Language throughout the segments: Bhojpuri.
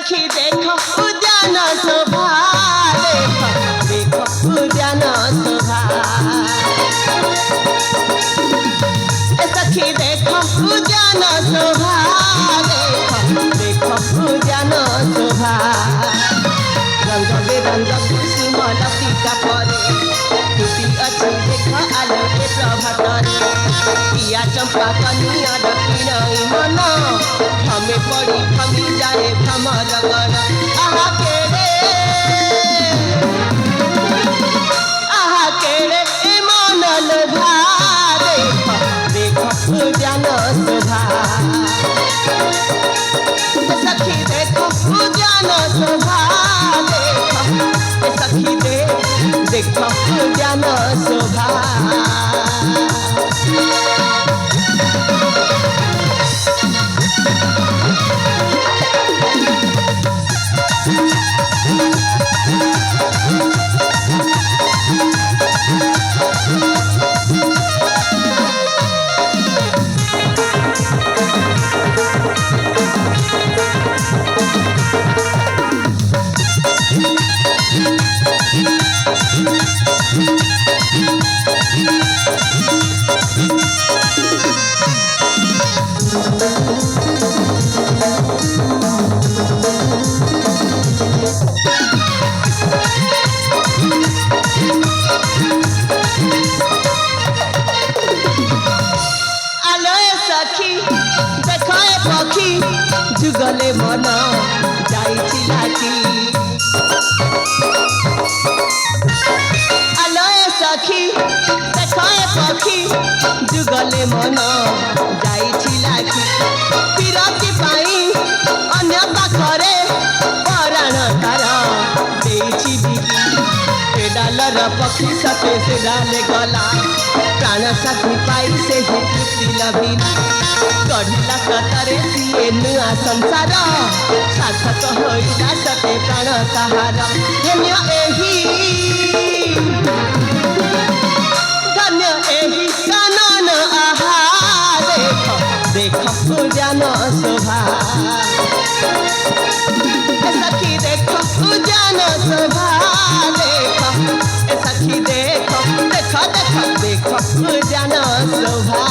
सखी देखो उद्यान शोभा देखो देखो उद्यान शोभा सखी देखो उद्यान शोभा देखो देखो उद्यान शोभा रंग बेरंग कुसुम लतिका परे फुटी अच्छी देख आलोके प्रभातरे पिया चंपा कनिया दक्षिण मन हमें पड़ी थमी जाए भ्रमर गण आहा केड़े मन लोभा देखो देखो उद्यान शोभा सखी देखो उद्यान शोभा देखो सखी देखो उद्यान शोभा जुगले मन जाइछि लाठी आलोय सखी देखय पखी जुगले मन जाइछि लाठी पिरती पाई अन्य पाखरे पराण तार देइछि बिकी पेडालर पक्षी सते से डाले गला प्राण साथी पाई से ही तृप्ति लभिला गढ़िला सतरे सिए नुआ संसार सार्थक होइला सते प्राण ताहार धन्य एही कानन आहा देखो देखो उद्यान शोभा सखी देखो उद्यान शोभा देखो सखी देखो देखो देखो देखो उद्यान शोभा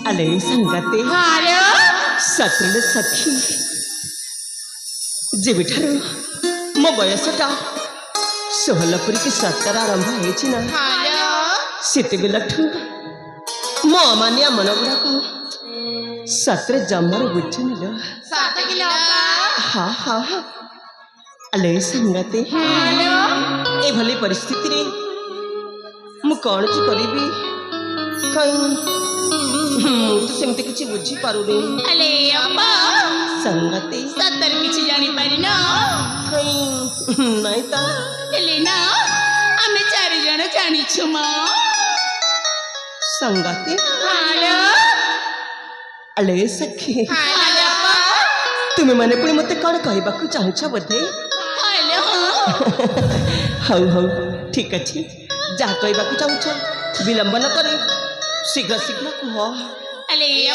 अले संगते सतुल सखी जेबिठार मो बयसटा 16 पुरी 17 आरंभ होइछि ना सेते बेलठू मो अमानिया मन गुड़ा को सतरे जमर बुझनिलो 7 किलो हाँ हाँ अले संगते ए भली परिस्थिति रे मु कौन ची करीबी कहीं तो सेमती किछि बुझी पारुनी अले अम्मा संगते सतर किछि जानि पारि न कहीं नहीं ता एले ना हमें 4 जण जानि छु म संगते हालो अले सखी हालो तुम्हें माने पुणी मते कौन कहबा को चाहछ बोधे हालो हौ हौ ठीक अछि जा कहबा को चाहछ ବିଳମ୍ବ ନ କରି ଶୀଘ୍ର ଶୀଘ୍ର କୁହ। ଆଲେ